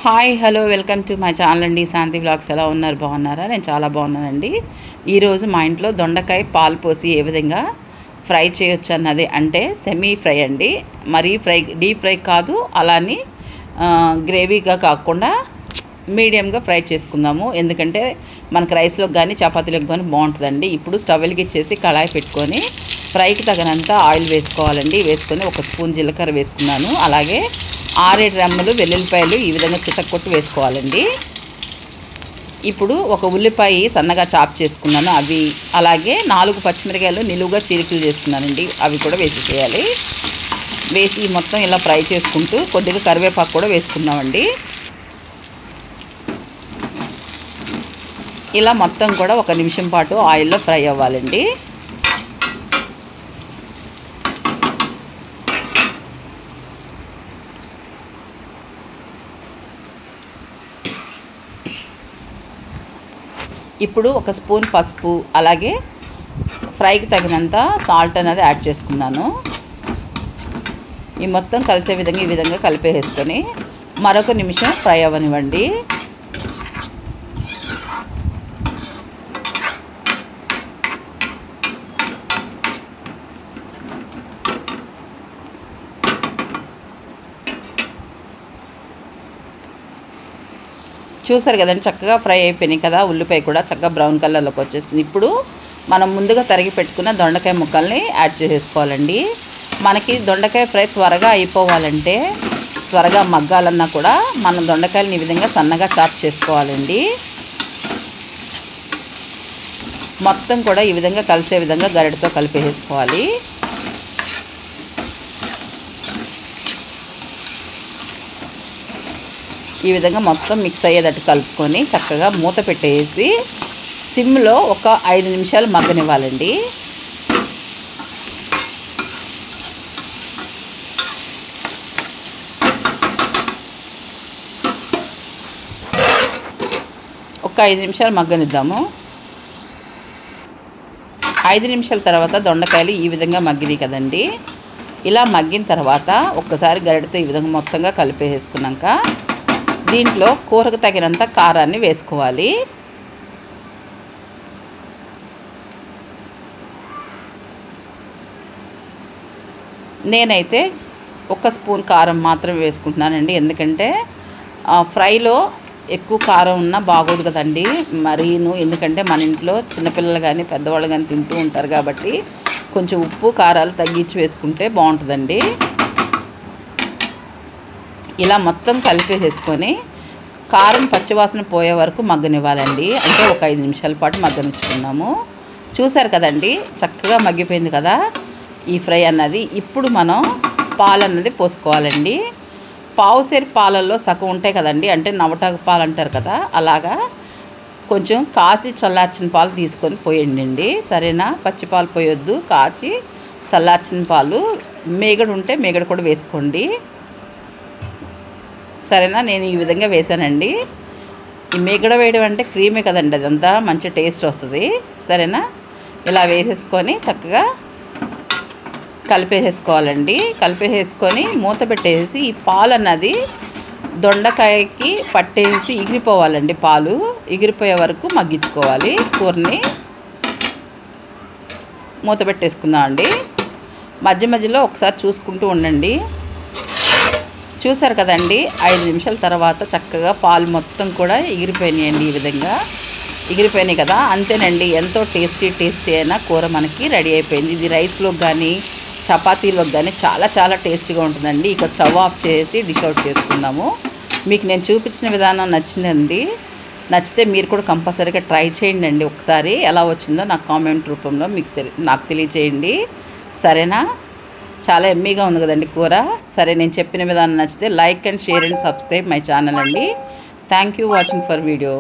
Hi hello welcome to my channel అండి. శాంతి vlogs. ఎలా ఉన్నారు? బాగున్నారా? నేను చాలా బాగున్నానండి. ఈరోజు మా ఇంట్లో దొండకాయ పాలు పోసి ఏ విధంగా ఫ్రై చేయొచ్చు అన్నది, అంటే సెమీ ఫ్రై అండి, మరీ ఫ్రై డీప్ ఫ్రై కాదు, అలాని గ్రేవీగా కాకుండా మీడియంగా ఫ్రై చేసుకుందాము. ఎందుకంటే మనకు రైస్లోకి కానీ చపాతీలకు కానీ బాగుంటుందండి. ఇప్పుడు స్టవ్ వెలిగించేసి కళాయి పెట్టుకొని ఫ్రైకి తగినంత ఆయిల్ వేసుకోవాలండి. వేసుకొని ఒక స్పూన్ జీలకర్ర వేసుకున్నాను. అలాగే 6-7 రెమ్మలు వెల్లుల్లిపాయలు ఈ విధంగా చితక్కొట్టి వేసుకోవాలండి. ఇప్పుడు ఒక ఉల్లిపాయ సన్నగా చాప్ చేసుకున్నాను, అవి, అలాగే 4 పచ్చిమిరకాయలు నిలువుగా చీలికలు చేసుకున్నానండి, అవి కూడా వేసేసేయాలి. వేసి మొత్తం ఇలా ఫ్రై చేసుకుంటూ కొద్దిగా కరివేపాకు కూడా వేసుకున్నామండి. ఇలా మొత్తం కూడా 1 నిమిషం పాటు ఆయిల్లో ఫ్రై అవ్వాలండి. ఇప్పుడు 1 స్పూన్ పసుపు, అలాగే ఫ్రైకి తగినంత సాల్ట్ అనేది యాడ్ చేసుకున్నాను. ఈ మొత్తం కలిసే విధంగా ఈ విధంగా కలిపేసుకొని మరొక నిమిషం ఫ్రై అవ్వనివ్వండి. చూసారు కదండి, చక్కగా ఫ్రై అయిపోయినాయి కదా. ఉల్లిపాయ కూడా చక్కగా బ్రౌన్ కలర్లోకి వచ్చేస్తుంది. ఇప్పుడు మనం ముందుగా తరిగి పెట్టుకున్న దొండకాయ ముక్కల్ని యాడ్ చేసేసుకోవాలండి. మనకి దొండకాయ ఫ్రై త్వరగా అయిపోవాలంటే, త్వరగా మగ్గాలన్నా కూడా మనం దొండకాయలని ఈ విధంగా సన్నగా చాప్ చేసుకోవాలండి. మొత్తం కూడా ఈ విధంగా కలిసే విధంగా గరిటతో కలిపేసుకోవాలి. ఈ విధంగా మొత్తం మిక్స్ అయ్యేటట్టు కలుపుకొని చక్కగా మూత పెట్టేసి సిమ్లో ఒక 5 నిమిషాలు మగ్గనివ్వాలండి. ఒక 5 నిమిషాలు మగ్గనిద్దాము. 5 నిమిషాల తర్వాత దొండకాయలు ఈ విధంగా మగ్గినాయి కదండి. ఇలా మగ్గిన తర్వాత ఒక్కసారి గరిటతో ఈ విధంగా మొత్తంగా కలిపేసుకున్నాక దీంట్లో కూరకు తగినంత కారాన్ని వేసుకోవాలి. నేనైతే 1 స్పూన్ కారం మాత్రం వేసుకుంటున్నానండి. ఎందుకంటే ఫ్రైలో ఎక్కువ కారం ఉన్నా బాగోదు కదండి మరీను. ఎందుకంటే మన ఇంట్లో చిన్నపిల్లలు కానీ పెద్దవాళ్ళు కానీ తింటూ ఉంటారు కాబట్టి కొంచెం ఉప్పు కారాలు తగ్గించి వేసుకుంటే బాగుంటుందండి. ఇలా మొత్తం కలిపేసుకొని కారం పచ్చివాసన పోయే వరకు మగ్గనివ్వాలండి. అంటే ఒక 5 నిమిషాల పాటు మగ్గనిచ్చుకున్నాము. చూసారు కదండి, చక్కగా మగ్గిపోయింది కదా ఈ ఫ్రై అన్నది. ఇప్పుడు మనం పాలు అన్నది పోసుకోవాలండి. పావుసేరు పాలల్లో సగం ఉంటాయి కదండి, అంటే నవటాకు పాలు అంటారు కదా, అలాగా కొంచెం కాచి చల్లార్చిన పాలు తీసుకొని పోయండి. సరేనా? పచ్చి పాలు పోయొద్దు, కాచి చల్లార్చిన పాలు. మేగడ ఉంటే మేగడ కూడా వేసుకోండి. సరేనా? నేను ఈ విధంగా వేసానండి. ఈ మేగడ వేయడం అంటే క్రీమే కదండి, అదంతా మంచి టేస్ట్ వస్తుంది. సరేనా? ఇలా వేసేసుకొని చక్కగా కలిపేసేసుకోవాలండి. కలిపేసేసుకొని మూత పెట్టేసి ఈ పాలు అన్నది దొండకాయకి పట్టేసి ఎగిరిపోవాలండి. పాలు ఎగిరిపోయే వరకు మగ్గించుకోవాలి కూరని. మూత పెట్టేసుకుందామండి. మధ్య మధ్యలో ఒకసారి చూసుకుంటూ ఉండండి. చూసారు కదండి, 5 నిమిషాల తర్వాత చక్కగా పాలు మొత్తం కూడా ఎగిరిపోయినాయండి. ఈ విధంగా ఎగిరిపోయినాయి కదా. అంతేనండి, ఎంతో టేస్టీ అయిన కూర మనకి రెడీ అయిపోయింది. ఇది రైస్లోకి కానీ చపాతీలోకి కానీ చాలా చాలా టేస్టీగా ఉంటుందండి. ఇక స్టవ్ ఆఫ్ చేసి డిష్ అవుట్ చేసుకుందాము. మీకు నేను చూపించిన విధానం నచ్చిందండి. నచ్చితే మీరు కూడా కంపల్సరీగా ట్రై చేయండి అండి. ఒకసారి ఎలా వచ్చిందో నాకు కామెంట్ రూపంలో నాకు తెలియచేయండి. సరేనా? చాలా ఎమ్మీగా ఉంది కదండి కూర. సరే, నేను చెప్పిన విధానం నచ్చితే like and share and subscribe my channel అండి. Thank you watching for video.